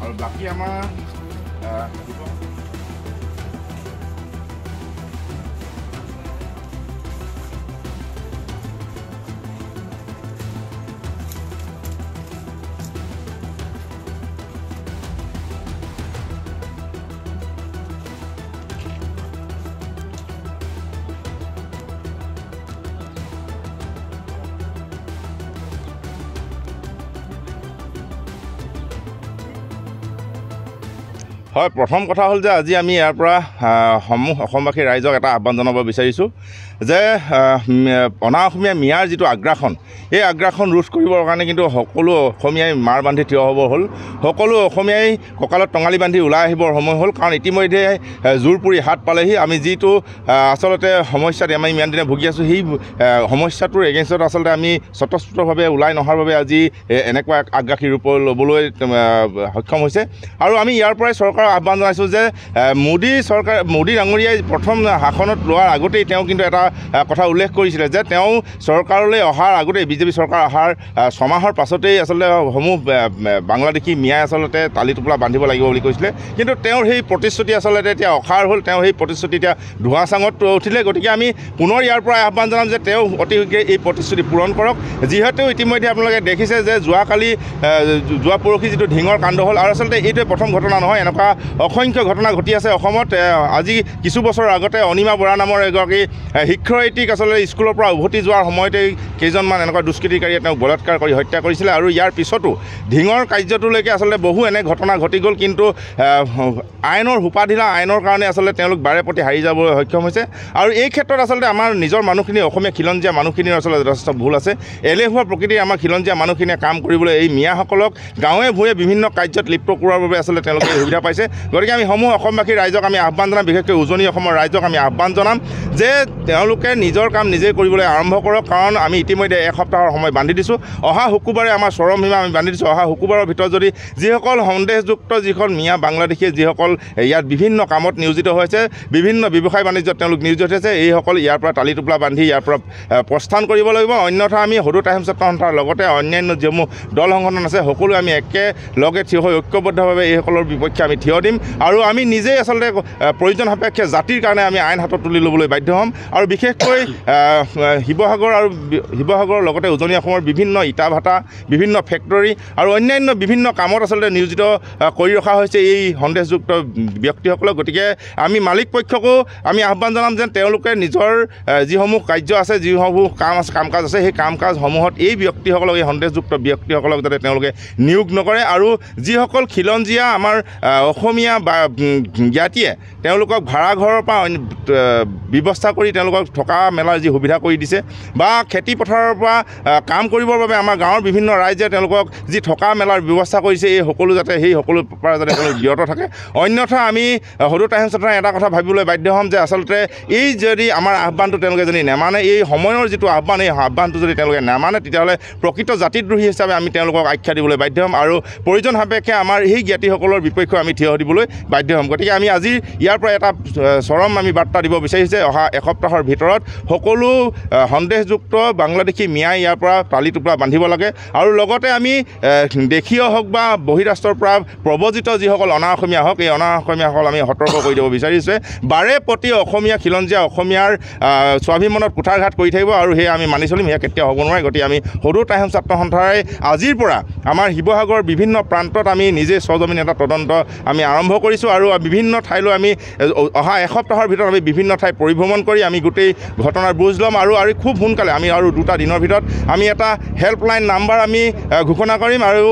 আৰু বাকী আমাৰ হয়, প্ৰথম কথা হ'ল যে আজি আমি ইয়াৰ পৰা সমূহ অসমবাসী ৰাইজক এটা আহ্বান জনাব বিচাৰিছোঁ যে অনা অসমীয়া মিয়াৰ যিটো আগ্ৰাসন, এই আগ্ৰাসন ৰোধ কৰিবৰ কাৰণে কিন্তু সকলো অসমীয়াই মাৰ বান্ধি থিয় হ'ব হ'ল। সকলো অসমীয়াই কঁকালত টঙালি বান্ধি ওলাই আহিবৰ সময় হ'ল, কাৰণ ইতিমধ্যে জোৰপুৰি হাত পালেহি। আমি যিটো আচলতে সমস্যাত আমি ইমান দিনে ভুগি আছোঁ, সেই সমস্যাটোৰ এগেইনষ্টত আচলতে আমি স্বতঃস্ফূৰ্তভাৱে ওলাই নহাৰ বাবে আজি এনেকুৱা আগ্ৰাসী ৰূপ ল'বলৈ সক্ষম হৈছে। আৰু আমি ইয়াৰ পৰাই চৰকাৰক আহ্বান জনাইছোঁ যে মোদী ডাঙৰীয়াই প্ৰথম শাসনত লোৱাৰ আগতেই তেওঁ কিন্তু এটা কথা উল্লেখ কৰিছিলে যে তেওঁ চৰকাৰলৈ অহাৰ আগতেই, বিজেপি চৰকাৰ অহাৰ ছমাহৰ পাছতেই আচলতে সমূহ বাংলাদেশী মিয়াই আচলতে টালি টোপোলা বান্ধিব লাগিব বুলি কৈছিলে। কিন্তু তেওঁৰ সেই প্ৰতিশ্ৰুতি আচলতে এতিয়া অসাৰ হ'ল, তেওঁ সেই প্ৰতিশ্ৰুতি এতিয়া ধোঁৱা চাঙত উঠিলে। গতিকে আমি পুনৰ ইয়াৰ পৰা আহ্বান জনাম যে তেওঁ অতি শীঘ্ৰে এই প্ৰতিশ্ৰুতি পূৰণ কৰক। যিহেতু ইতিমধ্যে আপোনালোকে দেখিছে যে যোৱা পৰহি যিটো ঢিঙৰ কাণ্ড হ'ল, আৰু আচলতে এইটোৱে প্ৰথম ঘটনা নহয়, এনেকুৱা অসংখ্য ঘটনা ঘটি আছে অসমত। আজি কিছু বছৰৰ আগতে অনিমা বৰা নামৰ এগৰাকী শিক্ষয়িত্ৰীক আচলতে স্কুলৰ পৰা উভতি যোৱাৰ সময়তেই কেইজনমান এনেকুৱা দুষ্কৃতিকাৰীয়ে তেওঁক বলাৎকাৰ কৰি হত্যা কৰিছিলে। আৰু ইয়াৰ পিছতো ঢিঙৰ কাৰ্যটোলৈকে আচলতে বহু এনে ঘটনা ঘটি গ'ল, কিন্তু আইনৰ সোপাঢিলা আইনৰ কাৰণে আচলতে তেওঁলোক বাৰে প্ৰতি হাৰি যাবলৈ সক্ষম হৈছে। আৰু এই ক্ষেত্ৰত আচলতে আমাৰ নিজৰ মানুহখিনি, অসমীয়া খিলঞ্জীয়া মানুহখিনিৰ আচলতে যথেষ্ট ভুল আছে। এলেহুৱা প্ৰকৃতিৰ আমাৰ খিলঞ্জীয়া মানুহখিনিয়ে কাম কৰিবলৈ এই মিয়াসকলক গাঁৱে ভূঞে বিভিন্ন কাৰ্যত লিপ্ত কৰোৱাৰ বাবে আচলতে তেওঁলোকে সুবিধা পাইছে। গতিকে আমি সমূহ অসমবাসী ৰাইজক আমি আহ্বান জনাম, বিশেষকৈ উজনি অসমৰ ৰাইজক আমি আহ্বান জনাম যে তেওঁলোকে নিজৰ কাম নিজেই কৰিবলৈ আৰম্ভ কৰক। কাৰণ আমি ইতিমধ্যে এসপ্তাহৰ সময় বান্ধি দিছোঁ। অহা শুকুৰবাৰে আমাৰ চৰম সীমা আমি বান্ধি দিছোঁ। অহা শুকুৰবাৰৰ ভিতৰত যদি যিসকল সন্দেহযুক্ত যিখন মিয়া বাংলাদেশী যিসকল ইয়াত বিভিন্ন কামত নিয়োজিত হৈছে, বিভিন্ন ব্যৱসায় বাণিজ্যত তেওঁলোক নিয়োজিত হৈছে, এইসকল ইয়াৰ পৰা টালি টোপোলা বান্ধি ইয়াৰ পৰা প্ৰস্থান কৰিব লাগিব। অন্যথা আমি সদৌ টাইম ছাত্ৰ সন্থাৰ লগতে অন্যান্য যিসমূহ দল সংগঠন আছে, সকলোৱে আমি একেলগে থিয় হৈ ঐক্যবদ্ধভাৱে এইসকলৰ বিপক্ষে আমি থিয় দিম। আৰু আমি নিজেই আচলতে প্ৰয়োজন সাপেক্ষে জাতিৰ কাৰণে আমি আইন হাতত তুলি ল'বলৈ বাধ্য হ'ম। আৰু বিশেষকৈ শিৱসাগৰৰ লগতে উজনি অসমৰ বিভিন্ন ইটা ভাটা, বিভিন্ন ফেক্টৰী আৰু অন্যান্য বিভিন্ন কামত আচলতে নিয়োজিত কৰি ৰখা হৈছে এই সন্দেহযুক্ত ব্যক্তিসকলক। গতিকে আমি মালিক পক্ষকো আমি আহ্বান জনাম যে তেওঁলোকে নিজৰ যিসমূহ কাৰ্য আছে, যিসমূহ কাম কাজ আছে, সেই কাম কাজসমূহত এই ব্যক্তিসকলক, এই সন্দেহযুক্ত ব্যক্তিসকলক যাতে তেওঁলোকে নিয়োগ নকৰে। আৰু যিসকল খিলঞ্জীয়া আমাৰ অসমীয়া বা জ্ঞাতিয়ে তেওঁলোকক ভাড়াঘৰৰ পৰা ব্যৱস্থা কৰি তেওঁলোকক থকা মেলাৰ যি সুবিধা কৰি দিছে, বা খেতি পথাৰৰ পৰা কাম কৰিবৰ বাবে আমাৰ গাঁৱৰ বিভিন্ন ৰাইজে তেওঁলোকক যি থকা মেলাৰ ব্যৱস্থা কৰিছে, এই সকলো যাতে সেই সকলোৰ পৰা যাতে তেওঁলোক বিৰত থাকে। অন্যথা আমি সদৌ টাইম ছাত্ৰই এটা কথা ভাবিবলৈ বাধ্য হ'ম যে আচলতে এই যদি আমাৰ আহ্বানটো তেওঁলোকে যদি নেমানে, এই সময়ৰ যিটো আহ্বান, এই আহ্বানটো যদি তেওঁলোকে নেমানে, তেতিয়াহ'লে প্ৰকৃত জাতিদ্ৰোহী হিচাপে আমি তেওঁলোকক আখ্যা দিবলৈ বাধ্য হ'ম। আৰু প্ৰয়োজন সাপেক্ষে আমাৰ সেই জ্ঞাতিসকলৰ বিপক্ষে আমি থিয় দিবলৈ বাধ্য হ'ম। গতিকে আমি আজি ইয়াৰ পৰা এটা চৰম আমি বাৰ্তা দিব বিচাৰিছে, অহা এসপ্তাহৰ ভিতৰত সকলো সন্দেহযুক্ত বাংলাদেশী মিয়াই ইয়াৰ পৰা টালি টোপোলা বান্ধিব লাগে। আৰু লগতে আমি দেশীয় হওক বা বহিৰাষ্ট্ৰৰ পৰা প্ৰব্ৰজিত যিসকল অনা অসমীয়া হওক, এই অনা অসমীয়াসকল আমি সতৰ্ক কৰি দিব বিচাৰিছোঁ। বাৰে প্ৰতি অসমীয়া খিলঞ্জীয়া অসমীয়াৰ স্বাভিমানত কুঠাৰঘাত কৰি থাকিব, আৰু সেয়া আমি মানি চলিম, সেয়া কেতিয়াও হ'ব নোৱাৰে। গতিকে আমি সদৌ টাইম ছাত্ৰ সন্থাই আজিৰ পৰা আমাৰ শিৱসাগৰৰ বিভিন্ন প্ৰান্তত আমি নিজে সজমিন এটা তদন্ত আমি আৰম্ভ কৰিছোঁ। আৰু বিভিন্ন ঠাইলৈ আমি অহা এসপ্তাহৰ ভিতৰত আমি বিভিন্ন ঠাই পৰিভ্ৰমণ কৰি আমি গোটেই ঘটনাৰ বুজ ল'ম। আৰু খুব সোনকালে আমি আৰু 2টা দিনৰ ভিতৰত আমি এটা হেল্পলাইন নাম্বাৰ আমি ঘোষণা কৰিম। আৰু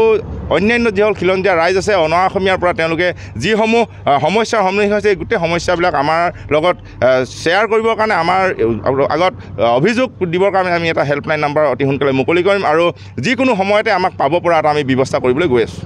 অন্যান্য যিসকল খিলঞ্জীয়া ৰাইজ আছে অনা অসমীয়াৰ পৰা তেওঁলোকে যিসমূহ সমস্যাৰ সন্মুখীন হৈছে, এই গোটেই সমস্যাবিলাক আমাৰ লগত শ্বেয়াৰ কৰিবৰ কাৰণে, আমাৰ আগত অভিযোগ দিবৰ কাৰণে আমি এটা হেল্পলাইন নাম্বাৰ অতি সোনকালে মুকলি কৰিম। আৰু যিকোনো সময়তে আমাক পাব পৰা এটা আমি ব্যৱস্থা কৰিবলৈ গৈ আছোঁ।